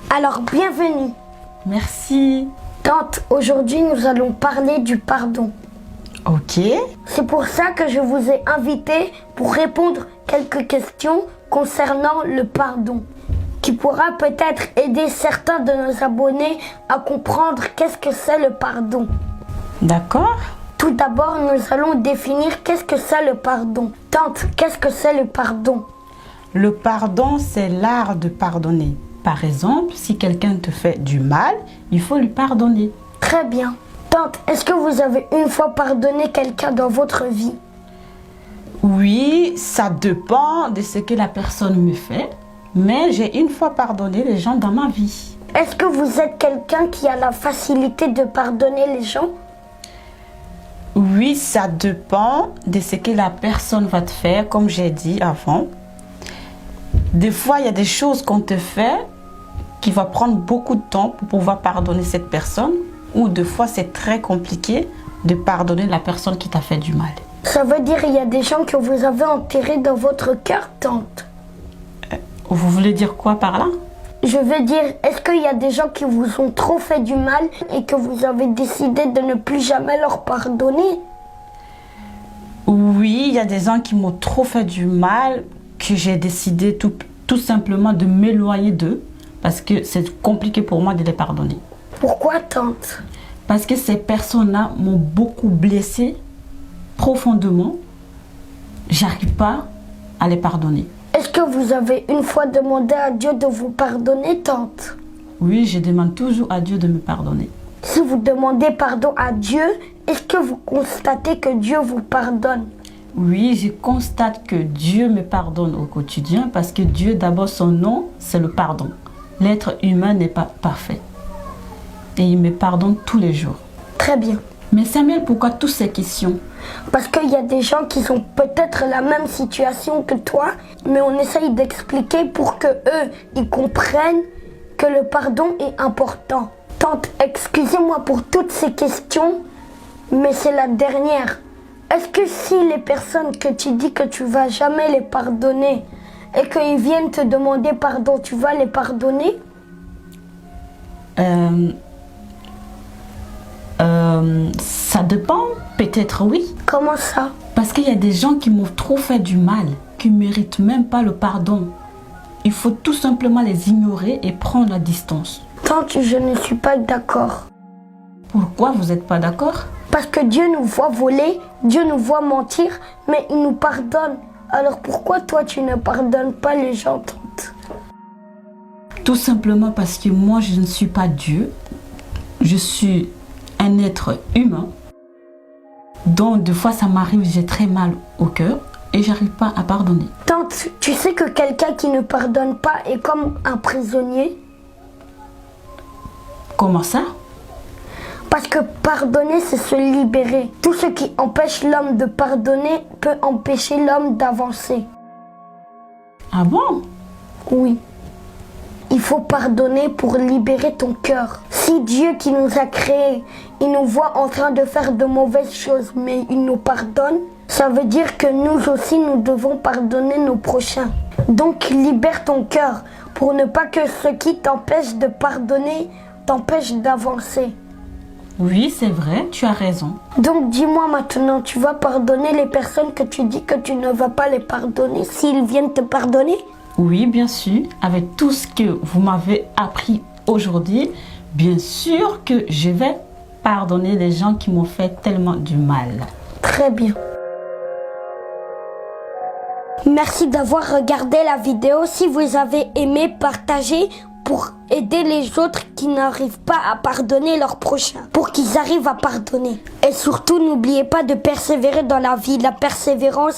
Alors, bienvenue. Merci. Tante, aujourd'hui, nous allons parler du pardon. Ok. C'est pour ça que je vous ai invité pour répondre quelques questions concernant le pardon, qui pourra peut-être aider certains de nos abonnés à comprendre qu'est-ce que c'est le pardon. D'accord. Tout d'abord, nous allons définir qu'est-ce que c'est le pardon. Tante, qu'est-ce que c'est le pardon? Le pardon, c'est l'art de pardonner. Par exemple, si quelqu'un te fait du mal, il faut lui pardonner. Très bien. Tante, est-ce que vous avez une fois pardonné quelqu'un dans votre vie? Oui, ça dépend de ce que la personne me fait, mais j'ai une fois pardonné les gens dans ma vie. Est-ce que vous êtes quelqu'un qui a la facilité de pardonner les gens? Oui, ça dépend de ce que la personne va te faire, comme j'ai dit avant. Des fois, il y a des choses qu'on te fait qui va prendre beaucoup de temps pour pouvoir pardonner cette personne, ou des fois, c'est très compliqué de pardonner la personne qui t'a fait du mal. Ça veut dire qu'il y a des gens que vous avez enterrés dans votre cœur, tante? Vous voulez dire quoi par là? Je veux dire, est-ce qu'il y a des gens qui vous ont trop fait du mal et que vous avez décidé de ne plus jamais leur pardonner? Oui, il y a des gens qui m'ont trop fait du mal, que j'ai décidé tout simplement de m'éloigner d'eux, parce que c'est compliqué pour moi de les pardonner. Pourquoi, tante? Parce que ces personnes-là m'ont beaucoup blessé profondément. J'arrive pas à les pardonner. Est-ce que vous avez une fois demandé à Dieu de vous pardonner, tante? Oui, je demande toujours à Dieu de me pardonner. Si vous demandez pardon à Dieu, est-ce que vous constatez que Dieu vous pardonne? Oui, je constate que Dieu me pardonne au quotidien parce que Dieu, d'abord, son nom, c'est le pardon. L'être humain n'est pas parfait. Et il me pardonne tous les jours. Très bien. Mais Samuel, pourquoi toutes ces questions? Parce qu'il y a des gens qui sont peut-être la même situation que toi, mais on essaye d'expliquer pour que eux, ils comprennent que le pardon est important. Tante, excusez-moi pour toutes ces questions, mais c'est la dernière. Est-ce que si les personnes que tu dis que tu vas jamais les pardonner et qu'ils viennent te demander pardon, tu vas les pardonner? Ça dépend, peut-être oui. Comment ça? Parce qu'il y a des gens qui m'ont trop fait du mal, qui ne méritent même pas le pardon. Il faut tout simplement les ignorer et prendre la distance. Tante, je ne suis pas d'accord. Pourquoi vous n'êtes pas d'accord? Parce que Dieu nous voit voler, Dieu nous voit mentir, mais il nous pardonne. Alors pourquoi toi tu ne pardonnes pas les gens, tante? Tout simplement parce que moi je ne suis pas Dieu. Je suis un être humain. Donc des fois ça m'arrive, j'ai très mal au cœur et j'arrive pas à pardonner. Tante, tu sais que quelqu'un qui ne pardonne pas est comme un prisonnier? Comment ça? Parce que pardonner, c'est se libérer. Tout ce qui empêche l'homme de pardonner peut empêcher l'homme d'avancer. Ah bon? Oui. Il faut pardonner pour libérer ton cœur. Si Dieu qui nous a créés, il nous voit en train de faire de mauvaises choses, mais il nous pardonne, ça veut dire que nous aussi, nous devons pardonner nos prochains. Donc, libère ton cœur pour ne pas que ce qui t'empêche de pardonner t'empêche d'avancer. Oui, c'est vrai, tu as raison. Donc dis-moi maintenant, tu vas pardonner les personnes que tu dis que tu ne vas pas les pardonner s'ils viennent te pardonner? Oui, bien sûr. Avec tout ce que vous m'avez appris aujourd'hui, bien sûr que je vais pardonner les gens qui m'ont fait tellement du mal. Très bien. Merci d'avoir regardé la vidéo. Si vous avez aimé, partagez pour aider les autres qui n'arrivent pas à pardonner leurs prochains, pour qu'ils arrivent à pardonner. Et surtout, n'oubliez pas de persévérer dans la vie. La persévérance